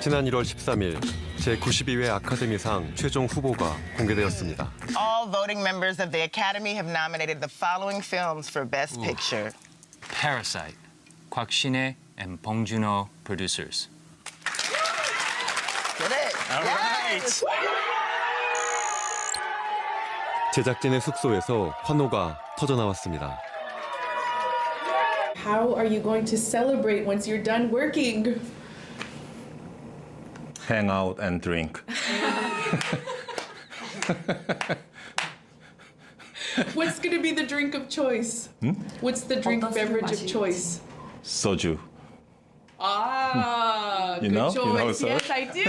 지난 1월 13일 제92회 아카데미상 최종 후보가 공개되었습니다. All voting members of the Academy have nominated the following films for Best Picture. Parasite, Kwak Shin-hye and Bong Joon-ho producers. Get it? All right. 제작진의 숙소에서 환호가 터져나왔습니다. How are you going to celebrate once you're done working? Hang out and drink. What's going to be the drink of choice? What's the drink beverage of choice? Soju. Ah, You good know? choice. You know, sir? Yes, I do.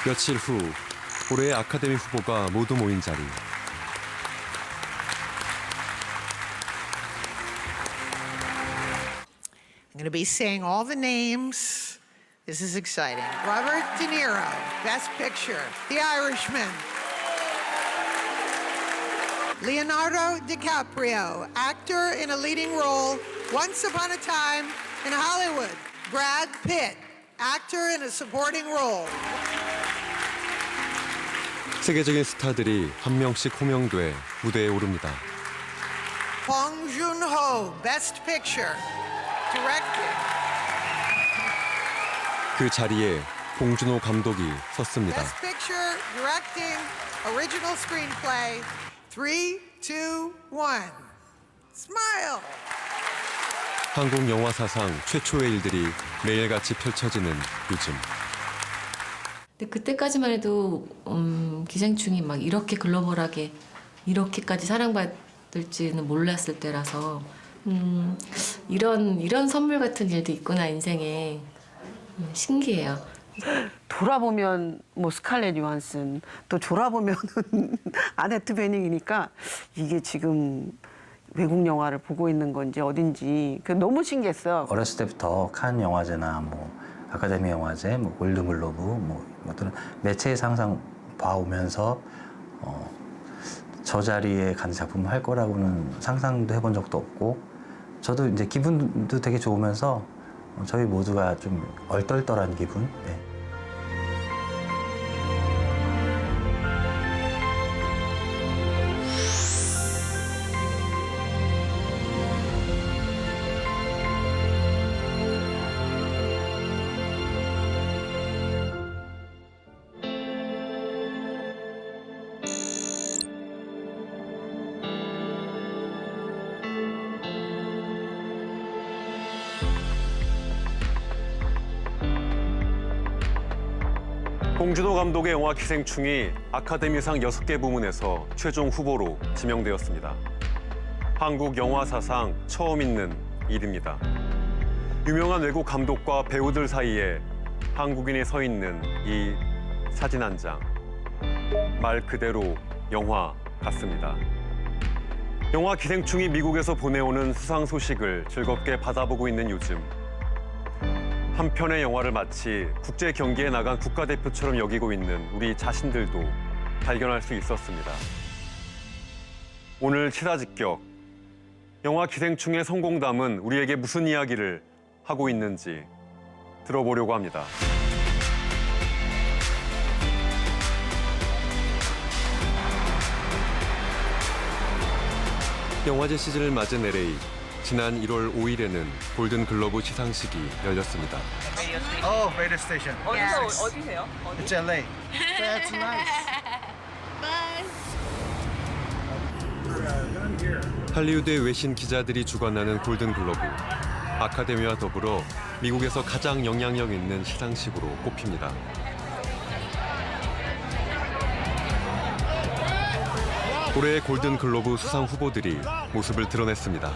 며칠 후 올해의 아카데미 후보가 모두 모인 자리. I'm going to be saying all the names. This is exciting. Robert De Niro, Best Picture. The Irishman. Leonardo DiCaprio, actor in a leading role, Once Upon a Time in Hollywood. Brad Pitt, actor in a supporting role. 세계적인 스타들이 한 명씩 호명돼 무대에 오릅니다. Bong Joon-ho, Best Picture. Directing. 그 자리에 봉준호 감독이 섰습니다. Best Picture, Directing, Original Screenplay. 3, 2, 1. Smile. 한국 영화 사상 최초의 일들이 매일같이 펼쳐지는 요즘. 근데 그때까지만 해도 기생충이 막 이렇게 글로벌하게 이렇게까지 사랑받을지는 몰랐을 때라서 이런 선물 같은 일도 있구나 인생에 신기해요. 돌아보면 뭐 스칼렛 요한슨 또 돌아보면은 아네트 베닝이니까 이게 지금 외국 영화를 보고 있는 건지 어딘지 너무 신기했어요. 어렸을 때부터 칸 영화제나 뭐 아카데미 영화제, 뭐 골든글로브, 뭐 어떤 매체에서 항상 봐오면서 저 자리에 간 작품을 할 거라고는 상상도 해본 적도 없고 저도 이제 기분도 되게 좋으면서 저희 모두가 좀 얼떨떨한 기분. 네. 봉준호 감독의 영화 기생충이 아카데미상 6개 부문에서 최종 후보로 지명되었습니다. 한국 영화 사상 처음 있는 일입니다. 유명한 외국 감독과 배우들 사이에 한국인이 서 있는 이 사진 한 장. 말 그대로 영화 같습니다. 영화 기생충이 미국에서 보내오는 수상 소식을 즐겁게 받아보고 있는 요즘. 한 편의 영화를 마치 국제 경기에 나간 국가대표처럼 여기고 있는 우리 자신들도 발견할 수 있었습니다. 오늘 치사직격, 영화 기생충의 성공담은 우리에게 무슨 이야기를 하고 있는지 들어보려고 합니다. 영화제 시즌을 맞은 LA. 지난 1월 5일에는 골든글로브 시상식이 열렸습니다. Oh, radio station. 어디세요? It's LA. That's nice. 할리우드의 외신 기자들이 주관하는 골든글로브. 아카데미와 더불어 미국에서 가장 영향력 있는 시상식으로 꼽힙니다. 올해의 골든글로브 수상 후보들이 모습을 드러냈습니다.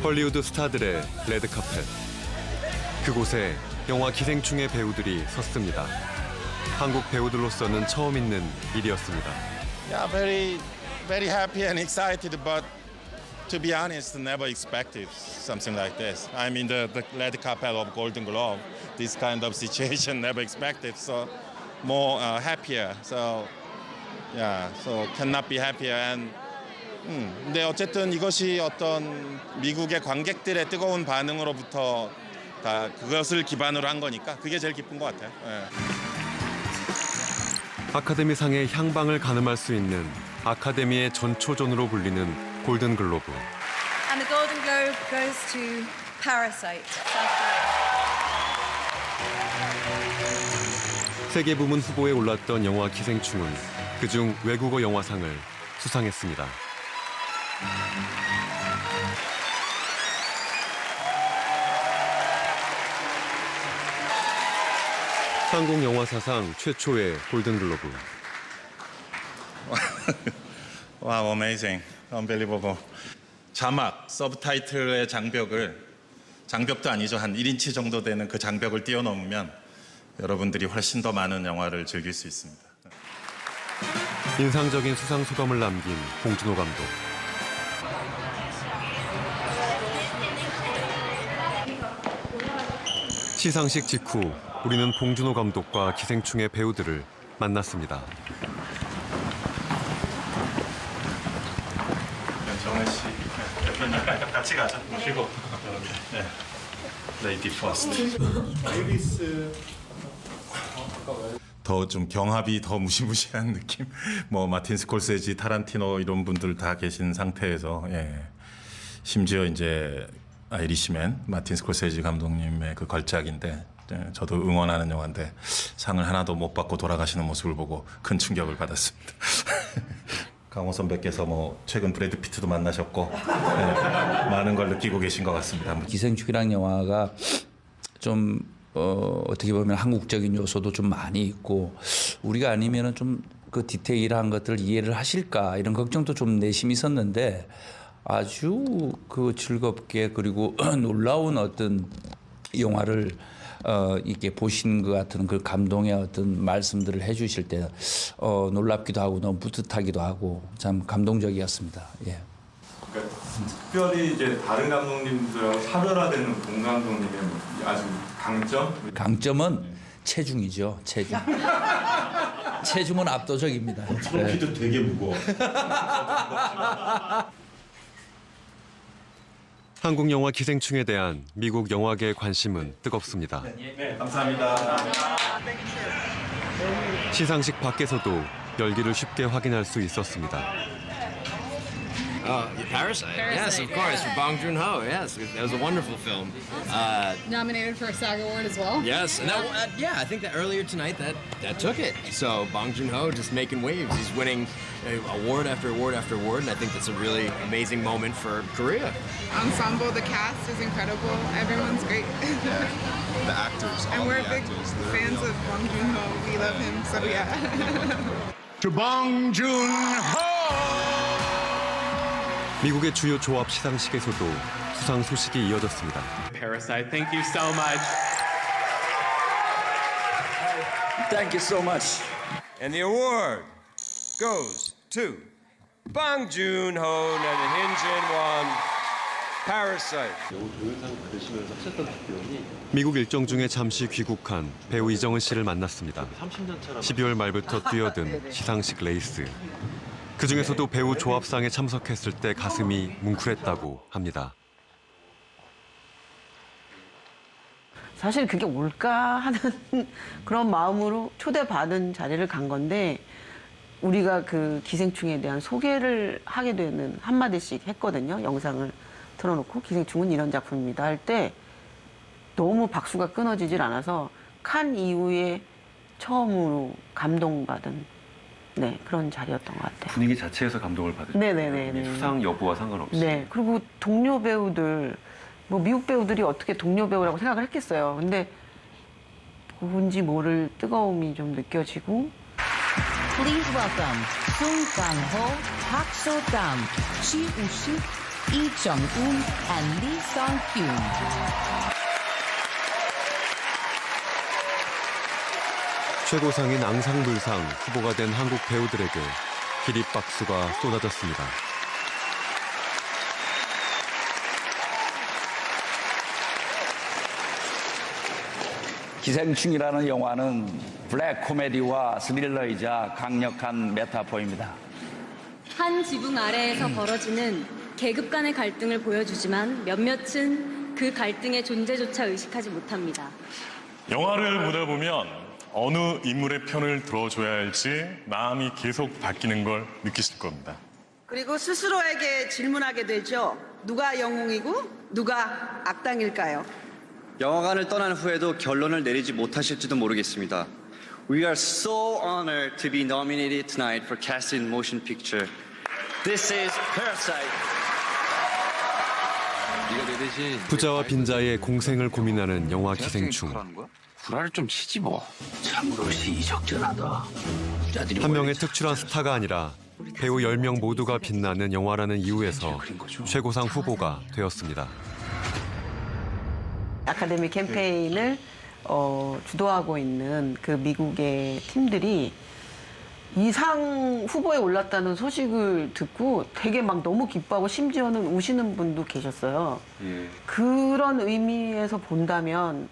헐리우드 스타들의 레드카펫. 그곳에 영화 기생충의 배우들이 섰습니다. 한국 배우들로서는 처음 있는 일이었습니다. Yeah, very happy and excited, but to be honest, never expected something like this. I'm in the red carpet of Golden Globe. This kind of situation never expected. So more happier. So yeah, so cannot be happier. And 근데 어쨌든 이것이 어떤 미국의 관객들의 뜨거운 반응으로부터 다 그것을 기반으로 한 거니까 그게 제일 기쁜 것 같아요. 예. 아카데미상의 향방을 가늠할 수 있는 아카데미의 전초전으로 불리는 골든글로브. And the Golden Globe goes to Parasite, South Korea. 세계 부문 후보에 올랐던 영화 기생충은 그중 외국어 영화상을 수상했습니다. 한국 영화 사상 최초의 골든글로브. Wow, amazing, unbelievable. 자막, 서브타이틀의 장벽도 아니죠. 한 1인치 정도 되는 그 장벽을 뛰어넘으면 여러분들이 훨씬 더 많은 영화를 즐길 수 있습니다. 인상적인 수상 소감을 남긴 봉준호 감독. 시상식 직후 우리는 봉준호 감독과 기생충의 배우들을 만났습니다. 정혜 씨, 대표님 같이 가자. 모시고. 네. 레이디 퍼스트. 더 좀 경합이 더 무시무시한 느낌. 뭐 마틴 스콜세지, 타란티노 이런 분들 다 계신 상태에서 심지어 이제 아이리시맨 마틴 스콜세지 감독님의 그 걸작인데 저도 응원하는 영화인데 상을 하나도 못 받고 돌아가시는 모습을 보고 큰 충격을 받았습니다. 강호 선배께서 뭐 최근 브래드 피트도 만나셨고 많은 걸 느끼고 계신 것 같습니다. 기생충이라는 영화가 좀 어떻게 보면 한국적인 요소도 좀 많이 있고 우리가 아니면은 좀 그 디테일한 것들을 이해를 하실까 이런 걱정도 좀 내심이 있었는데 아주 그 즐겁게 그리고 놀라운 어떤 영화를 이렇게 보신 것 같은 그 감동의 어떤 말씀들을 해주실 때 놀랍기도 하고 너무 뿌듯하기도 하고 참 감동적이었습니다. 예. 그러니까 특별히 이제 다른 감독님들하고 차별화되는 봉 감독님의 아주 강점? 강점은 체중이죠. 체중. 체중은 압도적입니다. 트로피도 되게 무거워. 한국 영화 기생충에 대한 미국 영화계의 관심은 뜨겁습니다. 네, 감사합니다. 시상식 밖에서도 열기를 쉽게 확인할 수 있었습니다. Parasite. Yes, of course, for Bong Joon-ho. Yes, that was a wonderful film. Nominated for a SAG award as well. Yes, and that, I think that earlier tonight that took it. So Bong Joon-ho just making waves. He's winning award after award after award, and I think that's a really amazing moment for Korea. Ensemble, the cast is incredible. Everyone's great. The actors, And we're big fans of Bong Joon-ho. We love him, so yeah. To Bong Joon-ho! 미국의 주요 조합 시상식에서도 수상 소식이 이어졌습니다. Parasite, thank you so much. Thank you so much. And the award goes to Bong Joon-ho and Hyun-jin Won. Parasite. 미국 일정 중에 잠시 귀국한 배우 이정은 씨를 만났습니다. 12월 말부터 뛰어든 시상식 레이스. 그중에서도 배우 조합상에 참석했을 때 가슴이 뭉클했다고 합니다. 사실 그게 올까 하는 그런 마음으로 초대받은 자리를 간 건데 우리가 그 기생충에 대한 소개를 하게 되는 한마디씩 했거든요. 영상을 틀어놓고 기생충은 이런 작품입니다 할 때 너무 박수가 끊어지질 않아서 칸 이후에 처음으로 감동받은 그런 자리였던 것 같아요. 분위기 자체에서 감동을 받으셨죠. 네네네. 수상 여부와 상관없이. 네. 그리고 동료 배우들, 뭐 미국 배우들이 어떻게 동료 배우라고 생각을 했겠어요. 근데 뭔지 모를 뜨거움이 좀 느껴지고. Please welcome Sung Kang-ho, Park So-dam, Chi Woo-sik, Lee Jung-un, and Lee Sung-kyun. 최고상인 앙상블상 후보가 된 한국 배우들에게 기립박수가 쏟아졌습니다. 기생충이라는 영화는 블랙 코미디와 스릴러이자 강력한 메타포입니다. 한 지붕 아래에서 벌어지는 계급 간의 갈등을 보여주지만 몇몇은 그 갈등의 존재조차 의식하지 못합니다. 영화를 보다 보면 어느 인물의 편을 들어줘야 할지 마음이 계속 바뀌는 걸 느끼실 겁니다. 그리고 스스로에게 질문하게 되죠. 누가 영웅이고 누가 악당일까요? 영화관을 떠난 후에도 결론을 내리지 못하실지도 모르겠습니다. We are so honored to be nominated tonight for Cast in Motion Picture. This is Parasite. 부자와 빈자의 공생을 고민하는 영화 기생충. 구라를 좀 치지 뭐. 참으로 시의적절하다. 한 명의 특출한 스타가 아니라 배우 10명 모두가 빛나는 영화라는 이유에서 최고상 후보가 되었습니다. 아카데미 캠페인을 주도하고 있는 그 미국의 팀들이 이 상 후보에 올랐다는 소식을 듣고 되게 막 너무 기뻐하고 심지어는 우시는 분도 계셨어요. 그런 의미에서 본다면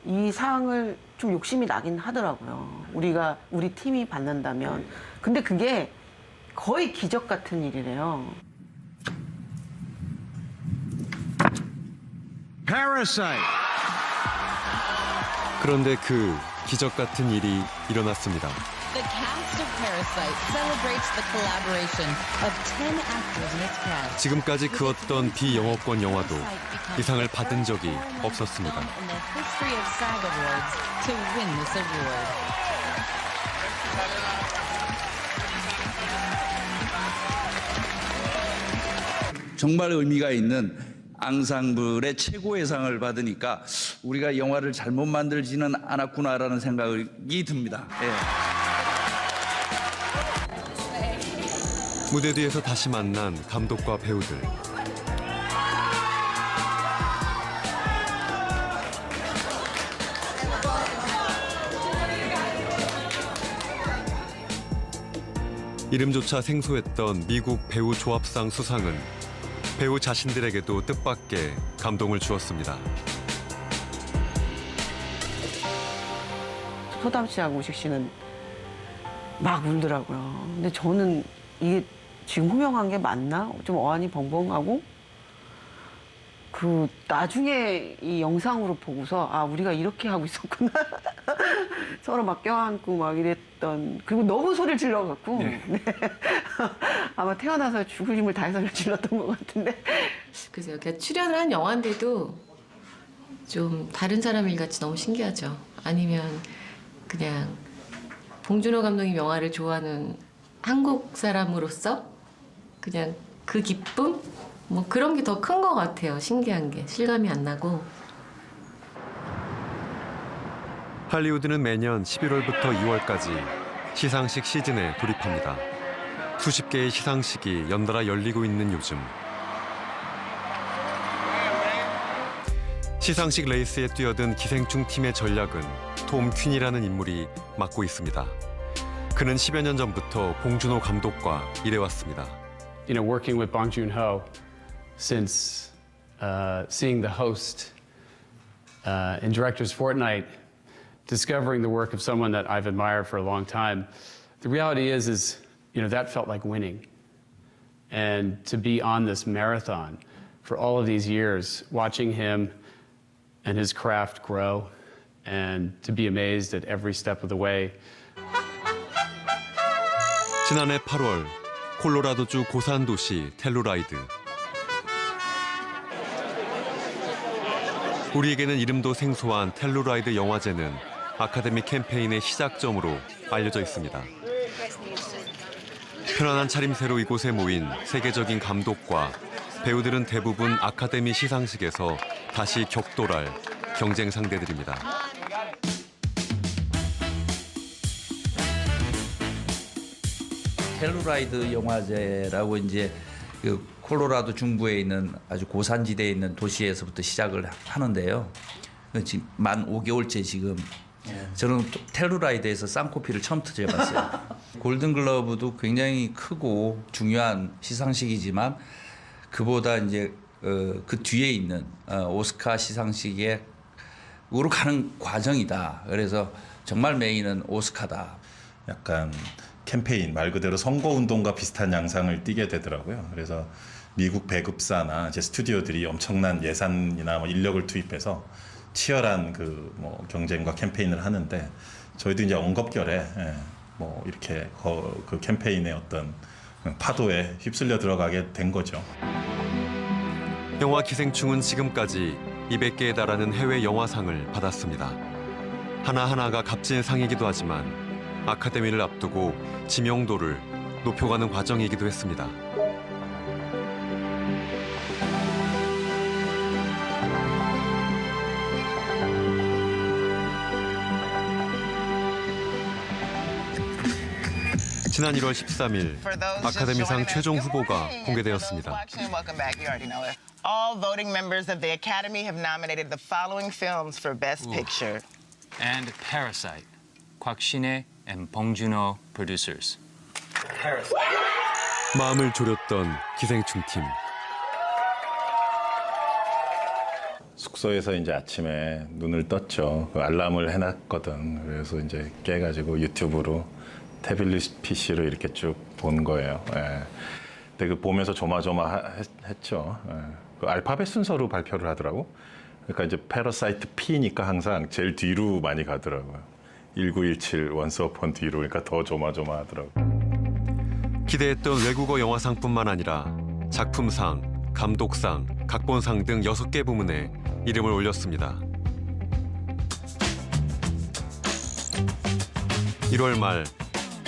이 상을 좀 욕심이 나긴 하더라고요. 우리 팀이 받는다면. 근데 그게 거의 기적 같은 일이래요. Parasite. 그런데 그 기적 같은 일이 일어났습니다. The cast of Parasite celebrates the collaboration of 10 actors in its cast. 지금까지 그 어떤 비영어권 영화도 이 상을 받은 적이 없었습니다. In the history of SAG Awards to win this award. 정말 의미가 있는 앙상블의 최고의 상을 받으니까 우리가 영화를 잘못 만들지는 않았구나라는 생각이 듭니다. 무대 뒤에서 다시 만난 감독과 배우들. 이름조차 생소했던 미국 배우 조합상 수상은 배우 자신들에게도 뜻밖의 감동을 주었습니다. 소담 씨하고 우식 씨는 막 울더라고요. 근데 저는 이게 지금 호명한 게 맞나? 좀 어안이 벙벙하고 그 나중에 이 영상으로 보고서 아 우리가 이렇게 하고 있었구나. 서로 막 껴안고 막 이랬던 그리고 너무 소리를 질러갖고 네. 아마 태어나서 죽을 힘을 다해서 질렀던 것 같은데 그래서 이렇게 출연을 한 영화인데도 좀 다른 사람 일같이 너무 신기하죠. 아니면 그냥 봉준호 감독님 영화를 좋아하는 한국 사람으로서 그냥 그 기쁨? 뭐 그런 게 더 큰 것 같아요. 신기한 게 실감이 안 나고. 할리우드는 매년 11월부터 2월까지 시상식 시즌에 돌입합니다. 수십 개의 시상식이 연달아 열리고 있는 요즘. 시상식 레이스에 뛰어든 기생충 팀의 전략은 톰 퀸이라는 인물이 맡고 있습니다. 그는 10여 년 전부터 봉준호 감독과 일해왔습니다. You know, working with Bong Joon-ho since seeing the host in Director's Fortnight, discovering the work of someone that I've admired for a long time, the reality is, you know, that felt like winning. And to be on this marathon for all of these years, watching him and his craft grow, and to be amazed at every step of the way. 지난해 8월 콜로라도주 고산 도시 텔루라이드. 우리에게는 이름도 생소한 텔루라이드 영화제는 아카데미 캠페인의 시작점으로 알려져 있습니다. 편안한 차림새로 이곳에 모인 세계적인 감독과 배우들은 대부분 아카데미 시상식에서 다시 격돌할 경쟁 상대들입니다. 텔루라이드 영화제라고 이제 그 콜로라도 중부에 있는 아주 고산지대에 있는 도시에서부터 시작을 하는데요. 지금 만 5개월째 지금 저는 텔루라이드에서 쌍코피를 처음 터져봤어요. 골든글러브도 굉장히 크고 중요한 시상식이지만 그보다 이제 그 뒤에 있는 오스카 시상식의 가는 과정이다. 그래서 정말 메인은 오스카다. 약간 캠페인 말 그대로 선거운동과 비슷한 양상을 띠게 되더라고요. 그래서 미국 배급사나 이제 스튜디오들이 엄청난 예산이나 뭐 인력을 투입해서 치열한 그 뭐 경쟁과 캠페인을 하는데 저희도 이제 엉겁결에 뭐 이렇게 그 캠페인의 어떤 파도에 휩쓸려 들어가게 된 거죠. 영화 기생충은 지금까지 200개에 달하는 해외 영화상을 받았습니다. 하나하나가 값진 상이기도 하지만 아카데미를 앞두고 지명도를 높여가는 과정이기도 했습니다. 지난 1월 13일 아카데미상 최종 후보가 공개되었습니다. All voting members of the Academy have nominated the following films for Best Picture. And Parasite, 곽신혜 and 봉준호 producers. 마음을 졸였던 기생충팀. 숙소에서 이제 아침에 눈을 떴죠. 그 알람을 해놨거든. 그래서 이제 깨가지고 유튜브로 태블릿 PC로 이렇게 쭉 본 거예요. 예. 근데 그 보면서 조마조마했죠. 예. 그 알파벳 순서로 발표를 하더라고. 그러니까 이제 패러사이트 P니까 항상 제일 뒤로 많이 가더라고요. 1917 원스 어폰 뒤로. 그러니까 더 조마조마하더라고요. 기대했던 외국어 영화상뿐만 아니라 작품상, 감독상, 각본상 등 6개 부문에 이름을 올렸습니다. 1월 말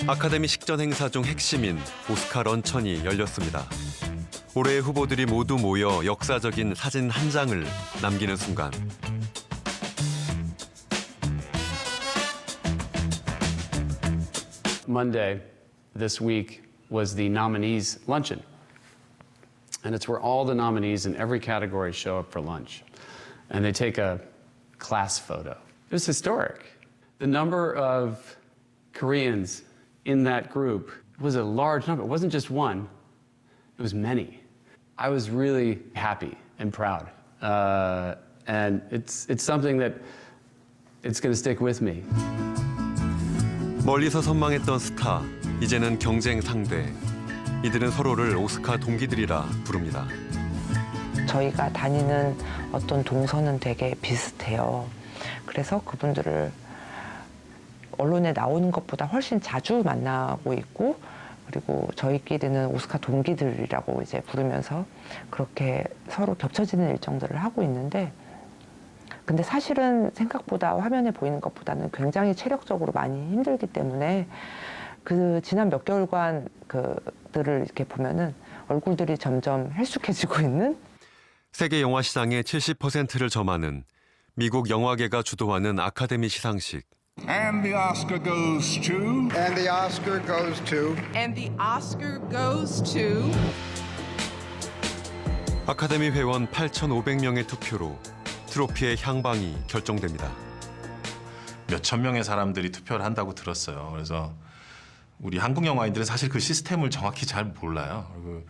아카데미 식전 행사 중 핵심인 오스카 런천이 열렸습니다. 올해의 후보들이 모두 모여 역사적인 사진 한 장을 남기는 순간 Monday this week was the nominees luncheon. And it's where all the nominees in every category show up for lunch. And they take a class photo. It was historic. The number of Koreans in that group was a large number. It wasn't just one, it was many. I was really happy and proud. And it's something that it's going to stick with me. 멀리서 선망했던 스타, 이제는 경쟁 상대. 이들은 서로를 오스카 동기들이라 부릅니다. 저희가 다니는 어떤 동선은 되게 비슷해요. 그래서 그분들을 언론에 나오는 것보다 훨씬 자주 만나고 있고, 그리고 저희끼리는 오스카 동기들이라고 이제 부르면서 그렇게 서로 겹쳐지는 일정들을 하고 있는데, 근데 사실은 생각보다 화면에 보이는 것보다는 굉장히 체력적으로 많이 힘들기 때문에 그 지난 몇 개월간 그들을 이렇게 보면은 얼굴들이 점점 헬쑥해지고 있는. 세계 영화 시장의 70%를 점하는 미국 영화계가 주도하는 아카데미 시상식. And the Oscar goes to. And the Oscar goes to. And the Oscar goes to. 아카데미 회원 8,500명의 투표로 트로피의 향방이 결정됩니다. 몇천 명의 사람들이 투표를 한다고 들었어요. 그래서 우리 한국 영화인들은 사실 그 시스템을 정확히 잘 몰라요. 그리고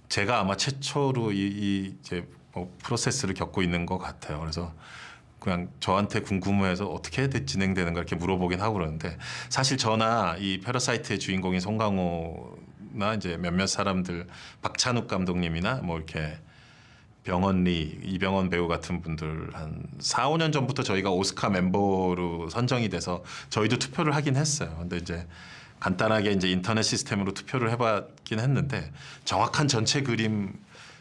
제가 아마 최초로 이 이제 뭐 프로세스를 겪고 있는 것 같아요. 그래서 그냥 저한테 궁금해서 어떻게 진행되는가 이렇게 물어보긴 하고 그러는데, 사실 저나 이 패러사이트의 주인공인 송강호나 이제 몇몇 사람들, 박찬욱 감독님이나 뭐 이렇게 병원리, 이병헌 배우 같은 분들 한 4, 5년 전부터 저희가 오스카 멤버로 선정이 돼서 저희도 투표를 하긴 했어요. 근데 이제 간단하게 이제 인터넷 시스템으로 투표를 해봤긴 했는데 정확한 전체 그림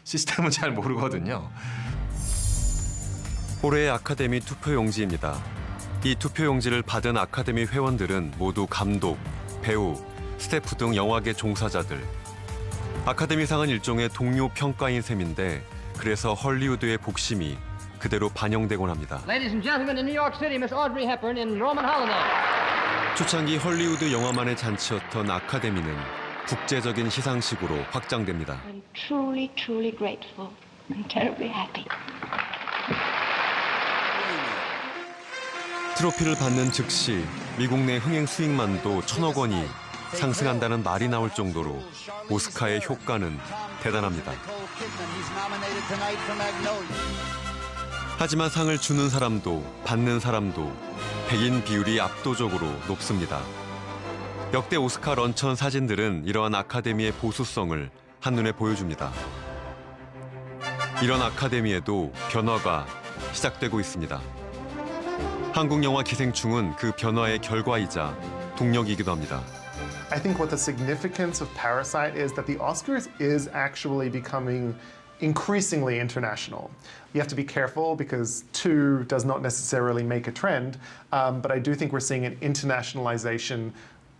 시스템은 잘 모르거든요. 올해의 아카데미 투표용지입니다. 이 투표용지를 받은 아카데미 회원들은 모두 감독, 배우, 스태프 등 영화계 종사자들. 아카데미상은 일종의 동료 평가인 셈인데 그래서 헐리우드의 복심이 그대로 반영되곤 합니다. Ladies and gentlemen, in New York City, Miss Audrey Hepburn in Roman Holiday. 초창기 헐리우드 영화만의 잔치였던 아카데미는 국제적인 시상식으로 확장됩니다. I'm truly, truly grateful and terribly happy. 트로피를 받는 즉시 미국 내 흥행 수익만도 1,000억 원이 상승한다는 말이 나올 정도로 오스카의 효과는 대단합니다. 하지만 상을 주는 사람도 받는 사람도 백인 비율이 압도적으로 높습니다. 역대 오스카 런천 사진들은 이러한 아카데미의 보수성을 한눈에 보여줍니다. 이런 아카데미에도 변화가 시작되고 있습니다. 한국 영화 기생충은 그 변화의 결과이자 동력이기도 합니다. I think what the significance of Parasite is that the Oscars is actually becoming increasingly international. You have to be careful because two does not necessarily make a trend, but I do think we're seeing an internationalization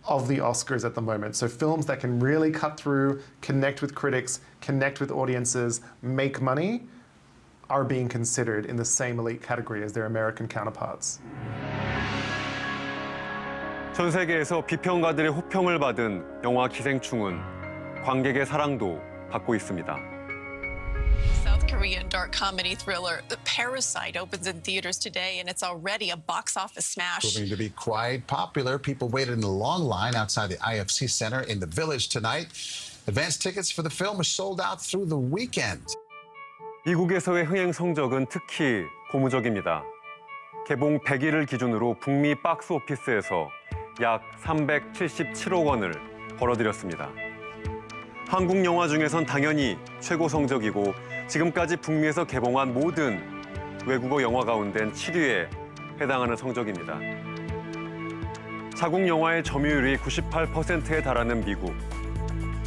of the Oscars at the moment. So films that can really cut through, connect with critics, connect with audiences, make money, are being considered in the same elite category as their American counterparts. 전 세계에서 비평가들의 호평을 받은 영화 기생충은 관객의 사랑도 받고 있습니다. South Korean dark comedy thriller Parasite opens in theaters today, and it's already a box office smash. Proving to be quite popular. People waited in a long line outside the IFC Center in the Village tonight. Advance tickets for the film are sold out through the weekend. 미국에서의 흥행 성적은 특히 고무적입니다. 개봉 100일을 기준으로 북미 박스 오피스에서 약 377억 원을 벌어들였습니다. 한국 영화 중에선 당연히 최고 성적이고 지금까지 북미에서 개봉한 모든 외국어 영화 가운데는 7위에 해당하는 성적입니다. 자국 영화의 점유율이 98%에 달하는 미국.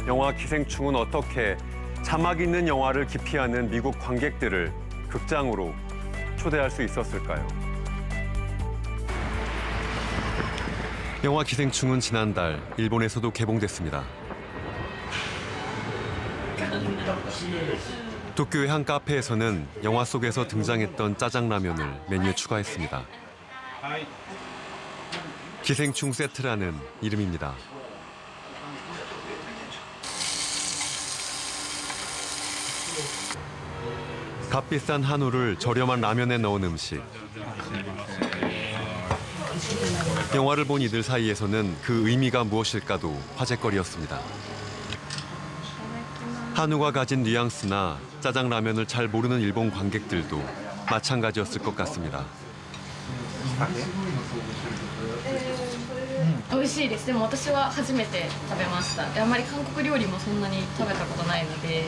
영화 기생충은 어떻게 자막 있는 영화를 기피하는 미국 관객들을 극장으로 초대할 수 있었을까요? 영화 기생충은 지난달 일본에서도 개봉됐습니다. 도쿄의 한 카페에서는 영화 속에서 등장했던 짜장라면을 메뉴에 추가했습니다. 기생충 세트라는 이름입니다. 값비싼 한우를 저렴한 라면에 넣은 음식. 영화를 본 이들 사이에서는 그 의미가 무엇일까도 화제거리였습니다. 한우가 가진 뉘앙스나 짜장라면을 잘 모르는 일본 관객들도 마찬가지였을 것 같습니다. 美味しいです。でも私は初めて食べました。あまり韓国料理もそんなに食べたことないので、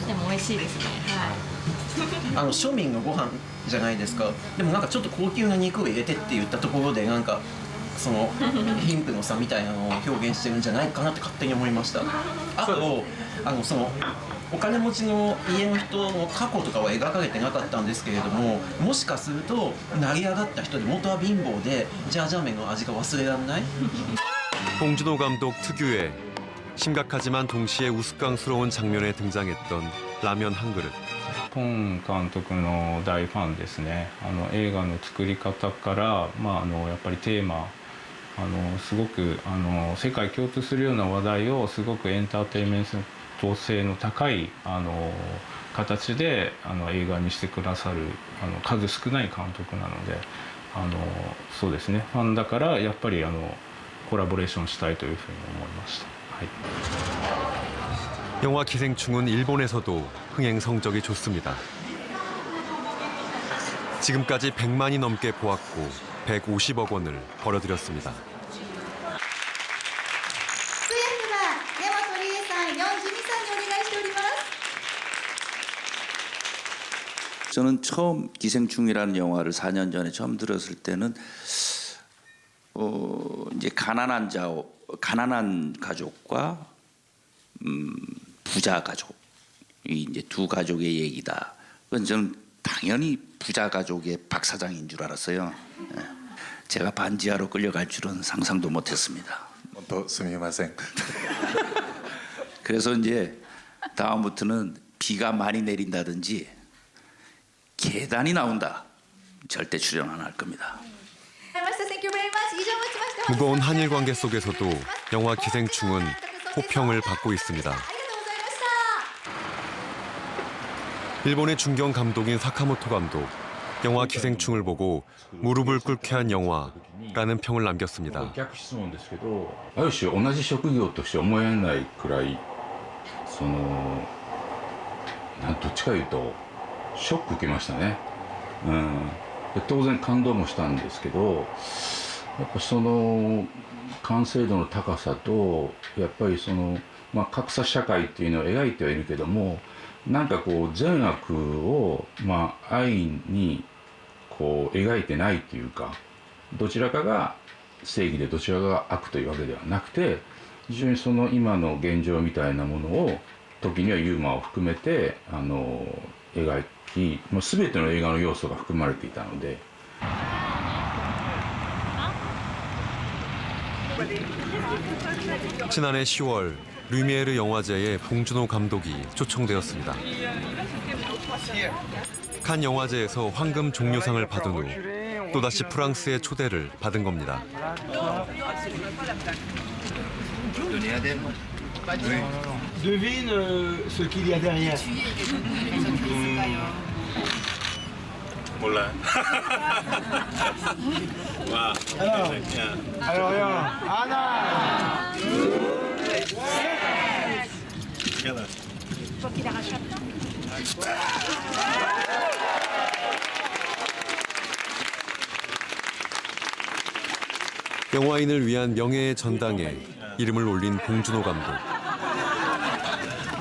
でも美味しいですね。はい。庶民のご飯じゃないですか。でもなんかちょっと高級な肉を入れてって言ったところでなんかその貧富の差みたいなのを表現してるんじゃないかなって勝手に思いました。あとそのお金持ちの家の人の過去とかは描かれてなかったんですけれども、もしかすると成り上がった人で元は貧乏でジャージャー麺の味が忘れられない。 봉준호 감독 특유의 심각하지만 동시에 우스꽝스러운 장면에 등장했던 라면 한 그릇. ポン監督の大ファンですね。映画の作り方から、やっぱりテーマ、すごく世界共通するような話題をすごくエンターテインメント性の高い形で映画にしてくださる数少ない監督なので、そうですね。ファンだからやっぱりコラボレーションしたいというふうに思いました。はい。 영화 기생충은 일본에서도 흥행 성적이 좋습니다. 지금까지 100만이 넘게 보았고 150억 원을 벌어들였습니다. 저는 처음 기생충이라는 영화를 4년 전에 처음 들었을 때는 이제 가난한 가족과 부자 가족이 이제 두 가족의 얘기다. 그건 저는 당연히 부자 가족의 박 사장인 줄 알았어요. 제가 반지하로 끌려갈 줄은 상상도 못했습니다. 그래서 이제 다음부터는 비가 많이 내린다든지 계단이 나온다. 절대 출연 안 할 겁니다. 무거운 한일 관계 속에서도 영화 기생충은 호평을 받고 있습니다. 일본의 중견 감독인 사카모토 감독, 영화 기생충을 보고 무릎을 꿇게 한 영화라는 평을 남겼습니다. ある種同じ職業として思えないくらいどっちかいうとショック受けましたね。で当然感動もしたんですけど、やっぱその完成度の高さとやっぱりその、格差社会っていうのを描いてはいるけども、なんかこう善悪を安易にこう描いてないというか、どちらかが正義でどちらかが悪というわけではなくて、非常にその今の現状みたいなものを時にはユーモアを含めて描き、もう全ての映画の要素が含まれていたので。 지난해 10월 루미에르 영화제에 봉준호 감독이 초청되었습니다. 칸 영화제에서 황금 종려상을 받은 후 또다시 프랑스의 초대를 받은 겁니다. Devine ce qu'il y a derrière. 몰라요. 와. Alors, Anna. Faut qu'il arrache. 영화인을 위한 명예의 전당에 이름을 올린 봉준호 감독.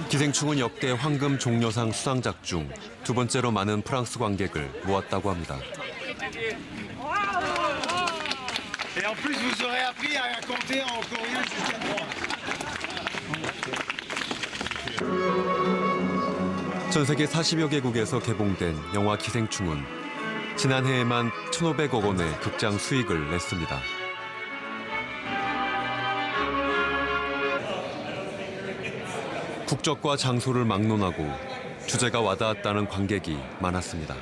기생충은 역대 황금 종려상 수상작 중 두 번째로 많은 프랑스 관객을 모았다고 합니다. Et en plus, vous aurez appris à compter en coréen jusqu'à 3. 전 세계 40여 개국에서 개봉된 영화 기생충은 지난해에만 1,500억 원의 극장 수익을 냈습니다. 국적과 장소를 막론하고 주제가 와닿았다는 관객이 많았습니다.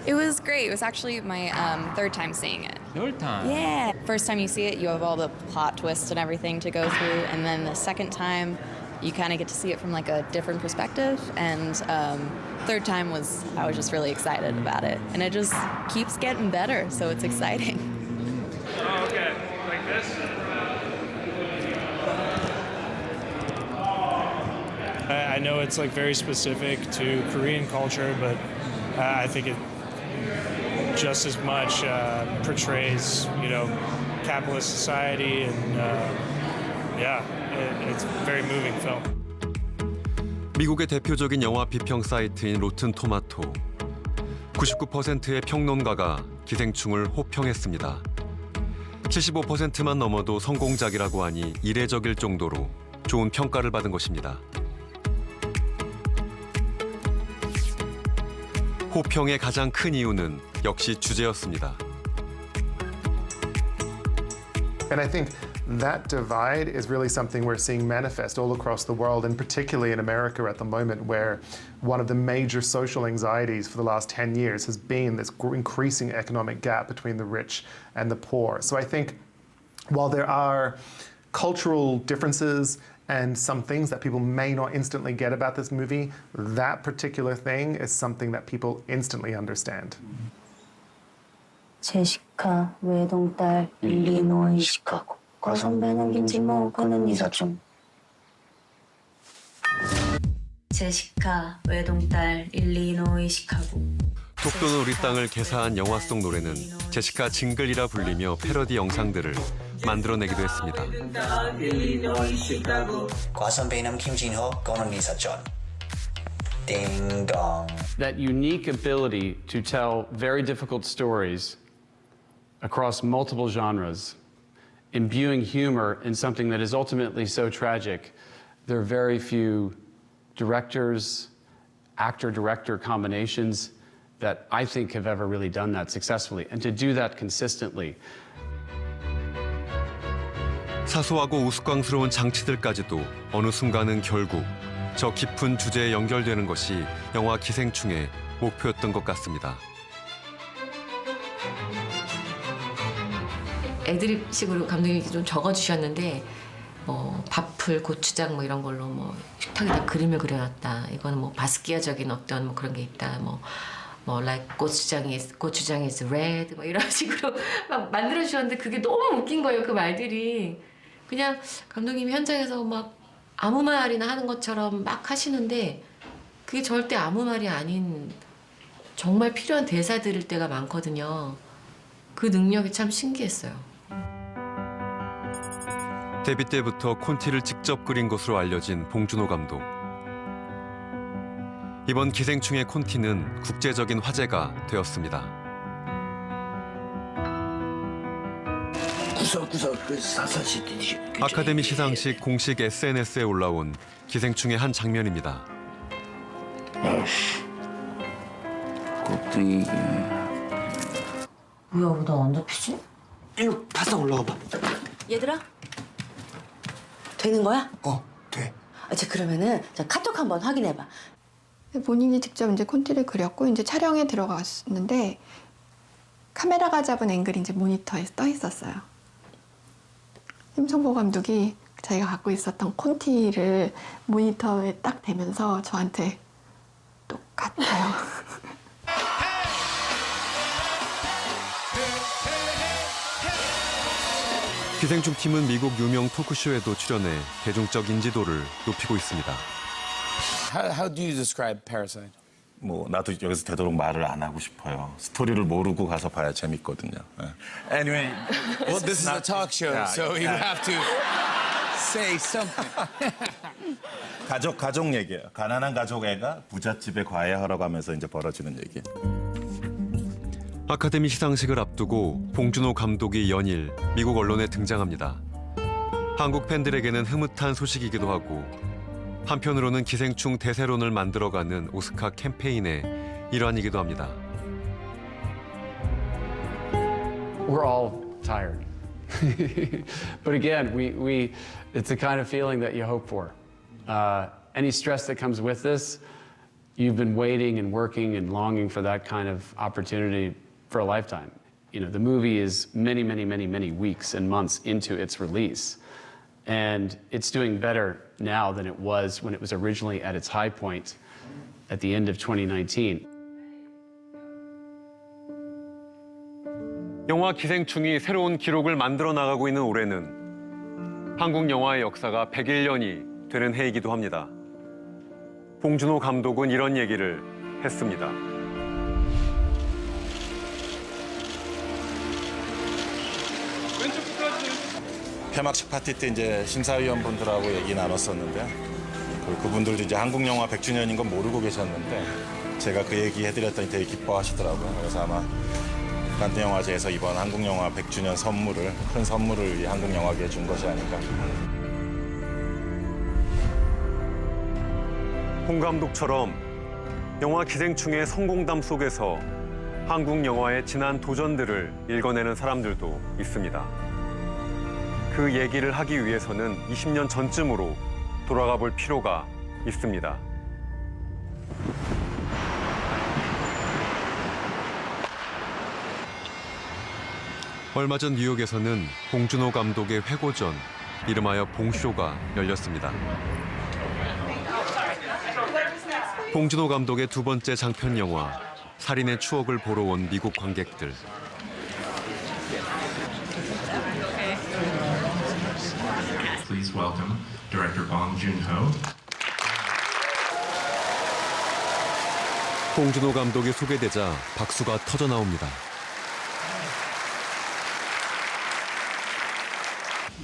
It was great. It was actually my third time seeing it. Third time? Yeah. First time you see it, you have all the plot twists and everything to go through, and then the second time, you kind of get to see it from like a different perspective. And third time I was just really excited about it, and it just keeps getting better, so it's exciting. Oh, okay, like this. I know it's like very specific to Korean culture, but I think it just as much portrays, capitalist society, and it's a very moving film. 미국의 대표적인 영화 비평 사이트인 로튼 토마토. 99%의 평론가가 기생충을 호평했습니다. 75%만 넘어도 성공작이라고 하니 이례적일 정도로 좋은 평가를 받은 것입니다. 호평의 가장 큰 이유는 역시 주제였습니다. And I think that divide is really something we're seeing manifest all across the world, and particularly in America at the moment, where one of the major social anxieties for the last 10 years has been this increasing economic gap between the rich and the poor. So I think while there are cultural differences and some things that people may not instantly get about this movie, that particular thing is something that people instantly understand. 제시카 외동딸 일리노이 시카고 과선배는 김치먹고는 이사촌 제시카 외동딸 일리노이 시카고 독도는 우리 땅을 개사한 영화 속 노래는 제시카 징글이라 불리며 패러디 영상들을 만들어내기도 했습니다. 과선배는 김진호 고는 이사촌 Ding dong. That unique ability to tell very difficult stories across multiple genres, imbuing humor in something that is ultimately so tragic. There are very few directors, actor-director combinations that I think have ever really done that successfully. And to do that consistently. 사소하고 우스꽝스러운 장치들까지도 어느 순간은 결국 저 깊은 주제에 연결되는 것이 영화 기생충의 목표였던 것 같습니다. 애드립식으로 감독님이 좀 적어주셨는데 뭐 밥풀, 고추장 뭐 이런 걸로 뭐 식탁에다 그림을 그려놨다. 이거는 뭐 바스키아적인 어떤 뭐 그런 게 있다. 뭐 like 고추장 is red 뭐 이런 식으로 막 만들어 주셨는데 그게 너무 웃긴 거예요. 그 말들이 그냥 감독님이 현장에서 막 아무 말이나 하는 것처럼 막 하시는데 그게 절대 아무 말이 아닌 정말 필요한 대사 들을 때가 많거든요. 그 능력이 참 신기했어요. 데뷔 때부터 콘티를 직접 그린 것으로 알려진 봉준호 감독. 이번 기생충의 콘티는 국제적인 화제가 되었습니다. 아카데미 시상식 공식 SNS에 올라온 기생충의 한 장면입니다. 껍데기. 뭐야, 왜 나 안 잡히지? 일로 바싹 올라가봐. 얘들아, 되는 거야? 돼. 자, 그러면은 자, 카톡 한번 확인해봐. 본인이 직접 이제 콘티를 그렸고 이제 촬영에 들어갔는데 카메라가 잡은 앵글이 이제 모니터에 떠 있었어요. 심성보 감독이 자기가 갖고 있었던 콘티를 모니터에 딱 대면서 저한테 똑같아요. 기생충 팀은 미국 유명 토크쇼에도 출연해 대중적 인지도를 높이고 있습니다. How do you describe Parasite? 뭐 나도 여기서 되도록 말을 안 하고 싶어요. 스토리를 모르고 가서 봐야 재밌거든요. Anyway, Well, this is a talk show, so you have to say something. 가족 얘기예요. 가난한 가족 애가 부잣집에 과외하러 가면서 이제 벌어지는 얘기. 아카데미 시상식을 앞두고 봉준호 감독이 연일 미국 언론에 등장합니다. 한국 팬들에게는 흐뭇한 소식이기도 하고 한편으로는 기생충 대세론을 만들어가는 오스카 캠페인의 일환이기도 합니다. We're all tired. But again, it's the kind of feeling that you hope for. Any stress that comes with this, you've been waiting and working and longing for that kind of opportunity for a lifetime. You know, the movie is many, many, many, many weeks and months into its release. And it's doing better now than it was when it was originally at its high point at the end of 2019. 영화 기생충이 새로운 기록을 만들어 나가고 있는 올해는 한국 영화의 역사가 101년이 되는 해이기도 합니다. 봉준호 감독은 이런 얘기를 했습니다. 폐막식 파티 때 이제 심사위원분들하고 얘기 나눴었는데 그분들도 이제 한국 영화 100주년인 건 모르고 계셨는데 제가 그 얘기 해드렸더니 되게 기뻐하시더라고요. 그래서 아마 칸느 영화제에서 이번 한국 영화 100주년 큰 선물을 이 한국 영화계에 준 것이 아닌가. 홍 감독처럼 영화 기생충의 성공담 속에서 한국 영화의 지난 도전들을 읽어내는 사람들도 있습니다. 그 얘기를 하기 위해서는 20년 전쯤으로 돌아가 볼 필요가 있습니다. 얼마 전 뉴욕에서는 봉준호 감독의 회고전, 이름하여 봉쇼가 열렸습니다. 봉준호 감독의 두 번째 장편 영화, 살인의 추억을 보러 온 미국 관객들. Please welcome Director Bong Joon-ho. 봉준호 감독이 소개되자 박수가 터져 나옵니다.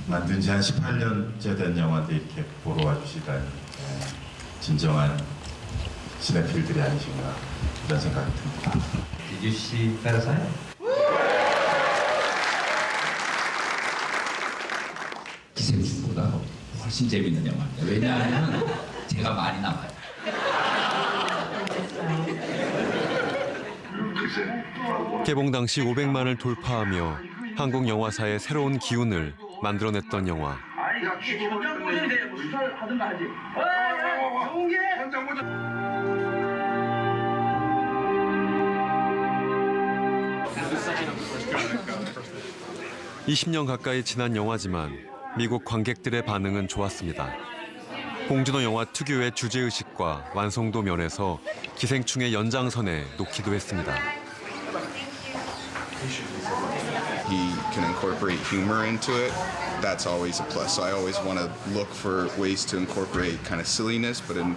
만든 지 한 18년째 된 영화인데 이렇게 보러 와주시다니 진정한 시네필들이 아니신가 이런 생각이 듭니다. Did you see Parasite? 기생충보다 훨씬 재밌는 영화입니다. 왜냐하면 제가 많이 나와요. 개봉 당시 500만을 돌파하며 한국 영화사의 새로운 기운을 만들어냈던 영화. (20년) 가까이 지난 영화지만 미국 관객들의 반응은 좋았습니다. 봉준호 영화 특유의 주제의식과 완성도 면에서 기생충의 연장선에 놓기도 했습니다. He can incorporate humor into it. That's always a plus. So I always want to look for ways to incorporate kind of silliness, but in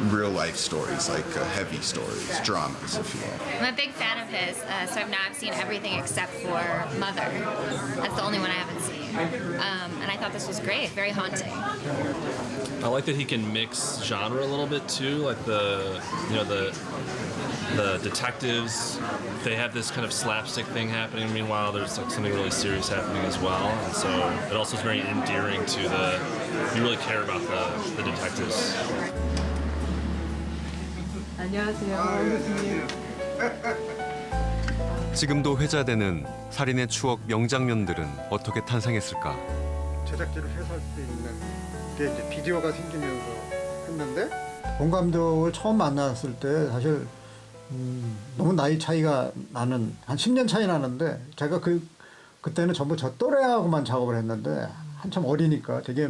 real life stories, like heavy stories, dramas, if you will. I'm a big fan of his, so now I've seen everything except for Mother. That's the only one I haven't seen. And I thought this was great, very haunting. I like that he can mix genre a little bit too, like the detectives, they have this kind of slapstick thing happening. Meanwhile, there's like something really serious happening as well, and so it also is very endearing to you really care about the detectives. 안녕하세요. 지금도 회자되는 살인의 추억 명장면들은 어떻게 탄생했을까? 제작진을 해소할 수 있는 게 이제 비디오가 생기면서 했는데 봉 감독을 처음 만났을 때 사실 너무 나이 차이가 나는 한 10년 차이 나는데 제가 그때는 전부 저 또래하고만 작업을 했는데 한참 어리니까 되게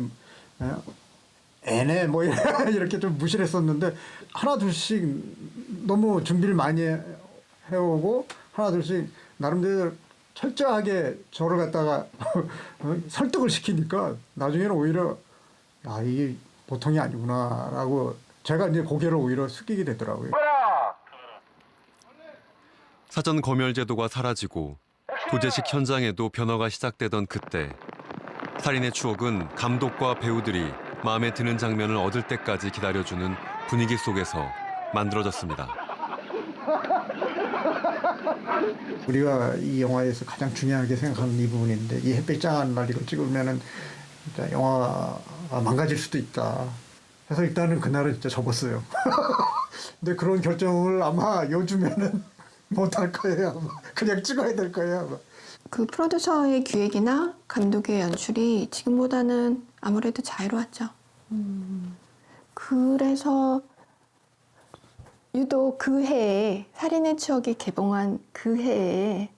애네 뭐 이렇게 좀 무시를 했었는데 하나 둘씩 너무 준비를 많이 해오고 하나 둘씩 나름대로 철저하게 저를 갖다가 설득을 시키니까 나중에는 오히려 아 이게 보통이 아니구나라고 제가 이제 고개를 오히려 숙이게 되더라고요. 사전 검열 제도가 사라지고 도제식 현장에도 변화가 시작되던 그때 살인의 추억은 감독과 배우들이 마음에 드는 장면을 얻을 때까지 기다려주는 분위기 속에서 만들어졌습니다. 우리가 이 영화에서 가장 중요하게 생각하는 이 부분인데 이 햇빛 짱한 날 이걸 찍으면은 진짜 영화가 망가질 수도 있다. 그래서 일단은 그날은 진짜 접었어요. 근데 그런 결정을 아마 요즘에는 못할 거예요. 아마. 그냥 찍어야 될 거예요. 아마. 그 프로듀서의 기획이나 감독의 연출이 지금보다는 아무래도 자유로웠죠. 그래서 유독 그 해에 살인의 추억이 개봉한 그 해에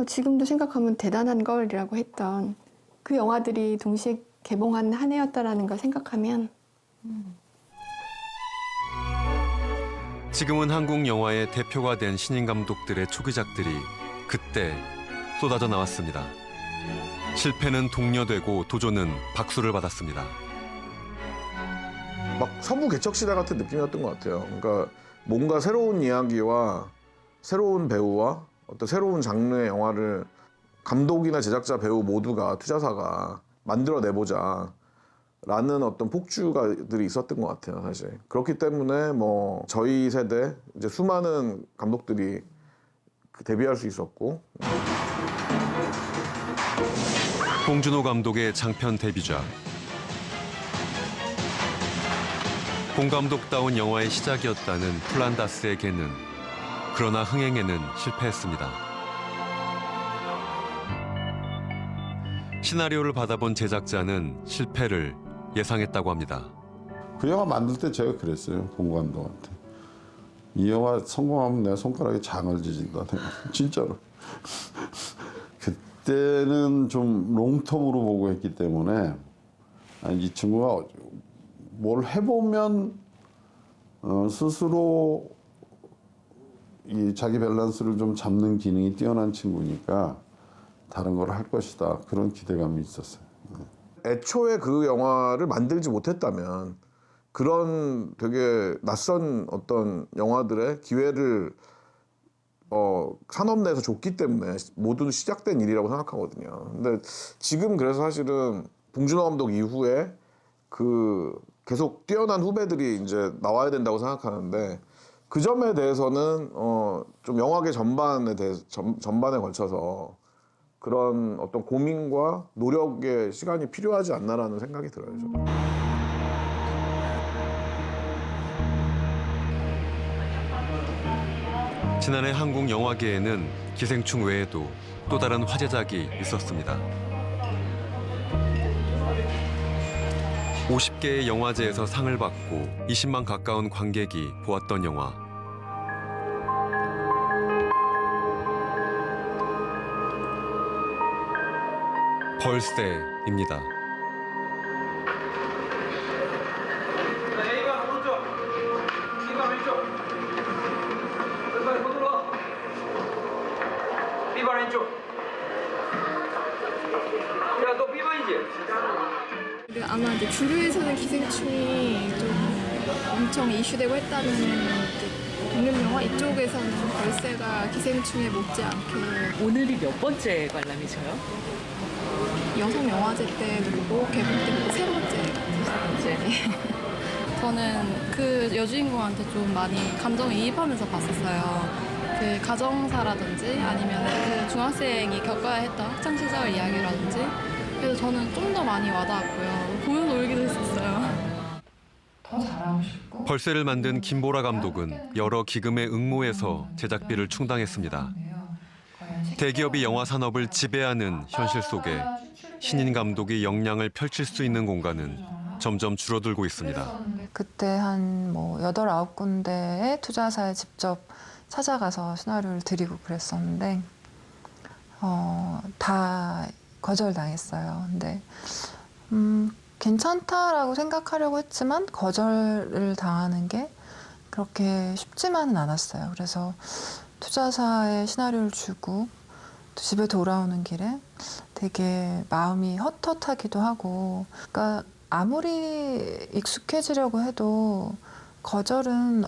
지금도 생각하면 대단한 걸이라고 했던 그 영화들이 동시에 개봉한 한 해였다라는 걸 생각하면 지금은 한국 영화의 대표가 된 신인 감독들의 초기작들이 그때 쏟아져 나왔습니다. 실패는 독려되고 도전은 박수를 받았습니다. 막 서부 개척 시대 같은 느낌이었던 것 같아요. 그러니까 뭔가 새로운 이야기와 새로운 배우와 어떤 새로운 장르의 영화를 감독이나 제작자, 배우 모두가 투자사가 만들어내보자 라는 어떤 폭주가들이 있었던 것 같아요, 사실. 그렇기 때문에 뭐 저희 세대 이제 수많은 감독들이 데뷔할 수 있었고. 봉준호 감독의 장편 데뷔작. 봉 감독다운 영화의 시작이었다는 플란다스의 개는 그러나 흥행에는 실패했습니다. 시나리오를 받아본 제작자는 실패를 예상했다고 합니다. 그 영화 만들 때 제가 그랬어요, 봉 감독한테. 이 영화 성공하면 내가 손가락에 장을 지진다. 진짜로. 그때는 좀 롱텀으로 보고 했기 때문에 이 친구가 뭘 해보면 스스로 이 자기 밸런스를 좀 잡는 기능이 뛰어난 친구니까 다른 걸 할 것이다. 그런 기대감이 있었어요. 애초에 그 영화를 만들지 못했다면 그런 되게 낯선 어떤 영화들의 기회를 산업 내에서 줬기 때문에 모두 시작된 일이라고 생각하거든요. 근데 지금 그래서 사실은 봉준호 감독 이후에 그 계속 뛰어난 후배들이 이제 나와야 된다고 생각하는데 그 점에 대해서는 좀 영화계 전반에 걸쳐서 그런 어떤 고민과 노력의 시간이 필요하지 않나라는 생각이 들어요. 저는. 지난해 한국 영화계에는 기생충 외에도 또 다른 화제작이 있었습니다. 50개의 영화제에서 상을 받고 20만 가까운 관객이 보았던 영화. 벌새입니다. A반 오른쪽, B반 왼쪽. 왼발 손으로 와. B반 왼쪽. 야, 너 B반이지? 아마 이제 주류에서는 기생충이 좀 엄청 이슈되고 했다는 독립 영화 이쪽에서는 벌새가 기생충에 못지않게 오늘이 몇 번째 관람이셔요? 여성 영화제 때도 보고 개봉 때 보고 세 번째. 저는 그 여주인공한테 좀 많이 감정이입하면서 봤었어요. 그 가정사라든지 아니면 그 중학생이 겪어야 했던 학창 시절 이야기라든지 그래서 저는 좀 더 많이 와닿았고요. 보면서 울기도 했었어요. 더 잘하고 싶고. 벌새를 만든 김보라 감독은 여러 기금의 응모에서 제작비를 충당했습니다. 대기업이 영화 산업을 지배하는 현실 속에 신인 감독이 역량을 펼칠 수 있는 공간은 점점 줄어들고 있습니다. 그때 한 8, 9군데의 투자사에 직접 찾아가서 시나리오를 드리고 그랬었는데 다 거절당했어요. 근데 괜찮다라고 생각하려고 했지만 거절을 당하는 게 그렇게 쉽지만은 않았어요. 그래서 투자사에 시나리오를 주고 또 집에 돌아오는 길에 되게 마음이 헛헛하기도 하고, 그러니까 아무리 익숙해지려고 해도 거절은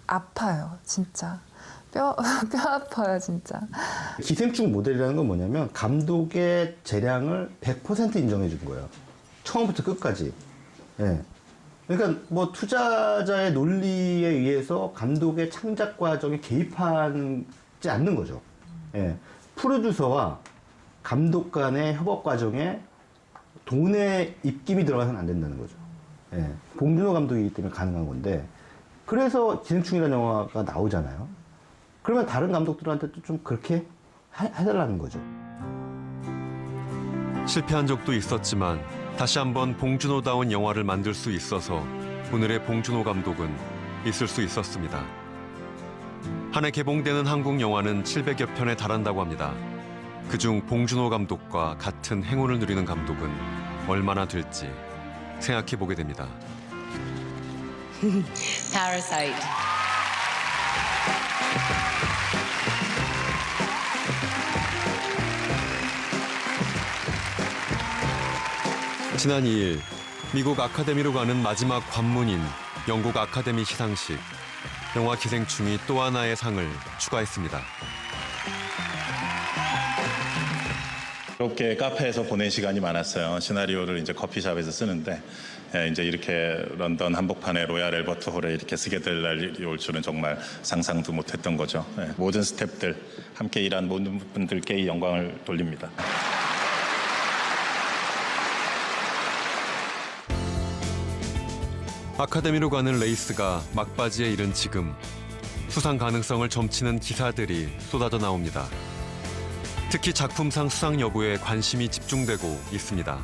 아파요, 진짜. 뼈 아파요, 진짜. 기생충 모델이라는 건 뭐냐면 감독의 재량을 100% 인정해 준 거예요. 처음부터 끝까지. 예. 그러니까 뭐 투자자의 논리에 의해서 감독의 창작 과정에 개입하지 않는 거죠. 예. 프로듀서와 감독 간의 협업 과정에 돈의 입김이 들어가서는 안 된다는 거죠. 예. 봉준호 감독이기 때문에 가능한 건데, 그래서 기생충이라는 영화가 나오잖아요. 그러면 다른 감독들한테도 좀 그렇게 해달라는 거죠. 실패한 적도 있었지만 다시 한번 봉준호다운 영화를 만들 수 있어서 오늘의 봉준호 감독은 있을 수 있었습니다. 한 해 개봉되는 한국 영화는 700여 편에 달한다고 합니다. 그중 봉준호 감독과 같은 행운을 누리는 감독은 얼마나 될지 생각해 보게 됩니다. Parasite. 지난 2일 미국 아카데미로 가는 마지막 관문인 영국 아카데미 시상식. 영화 기생충이 또 하나의 상을 추가했습니다. 이렇게 카페에서 보낸 시간이 많았어요. 시나리오를 이제 커피숍에서 쓰는데 이제 이렇게 런던 한복판의 로얄 앨버트 홀에 이렇게 쓰게 될 날이 올 줄은 정말 상상도 못했던 거죠. 모든 스태프들, 함께 일한 모든 분들께 이 영광을 돌립니다. 아카데미로 가는 레이스가 막바지에 이른 지금 수상 가능성을 점치는 기사들이 쏟아져 나옵니다. 특히 작품상 수상 여부에 관심이 집중되고 있습니다.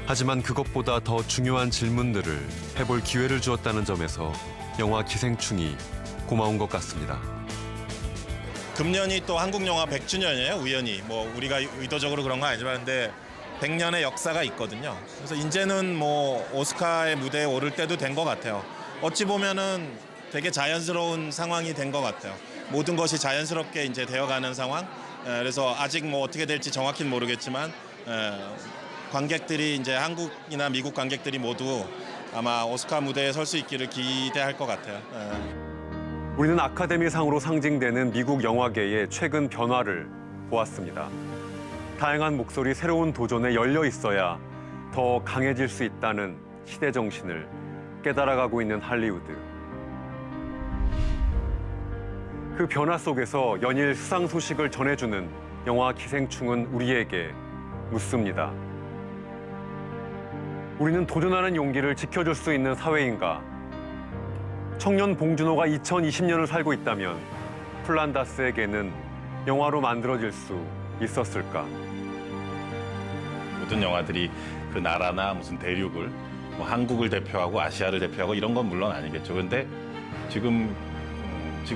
하지만 그것보다 더 중요한 질문들을 해볼 기회를 주었다는 점에서 영화 기생충이 고마운 것 같습니다. 금년이 또 한국 영화 100주년이에요. 우연히 뭐 우리가 의도적으로 그런 건 아니지만 근데 100년의 역사가 있거든요. 그래서 이제는 뭐 오스카의 무대에 오를 때도 된 것 같아요. 어찌 보면은 되게 자연스러운 상황이 된 것 같아요. 모든 것이 자연스럽게 이제 되어가는 상황. 그래서 아직 뭐 어떻게 될지 정확히는 모르겠지만 관객들이 이제 한국이나 미국 관객들이 모두 아마 오스카 무대에 설 수 있기를 기대할 것 같아요. 우리는 아카데미상으로 상징되는 미국 영화계의 최근 변화를 보았습니다. 다양한 목소리, 새로운 도전에 열려 있어야 더 강해질 수 있다는 시대 정신을 깨달아가고 있는 할리우드. 그 변화 속에서 연일 수상 소식을 전해주는 영화 기생충은 우리에게 묻습니다. 우리는 도전하는 용기를 지켜줄 수 있는 사회인가? 청년 봉준호가 2020년을 살고 있다면 플란다스에게는 영화로 만들어질 수 있었을까? 모든 영화들이 그 나라나 무슨 대륙을 뭐 한국을 대표하고 아시아를 대표하고 이런 건 물론 아니겠죠. 그런데 지금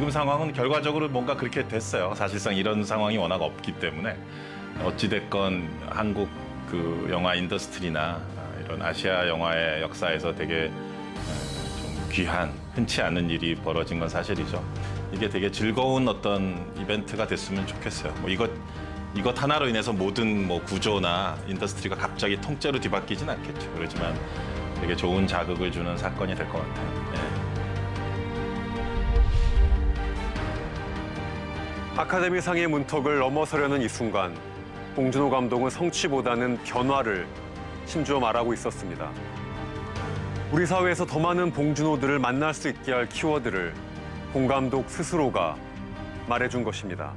상황은 결과적으로 뭔가 그렇게 됐어요. 사실상 이런 상황이 워낙 없기 때문에 어찌됐건 한국 그 영화 인더스트리나 이런 아시아 영화의 역사에서 되게 좀 귀한, 흔치 않은 일이 벌어진 건 사실이죠. 이게 되게 즐거운 어떤 이벤트가 됐으면 좋겠어요. 뭐 이것 하나로 인해서 모든 뭐 구조나 인더스트리가 갑자기 통째로 뒤바뀌진 않겠죠. 그렇지만 되게 좋은 자극을 주는 사건이 될 것 같아요. 아카데미상의 문턱을 넘어서려는 이 순간 봉준호 감독은 성취보다는 변화를 심주어 말하고 있었습니다. 우리 사회에서 더 많은 봉준호들을 만날 수 있게 할 키워드를 봉 감독 스스로가 말해준 것입니다.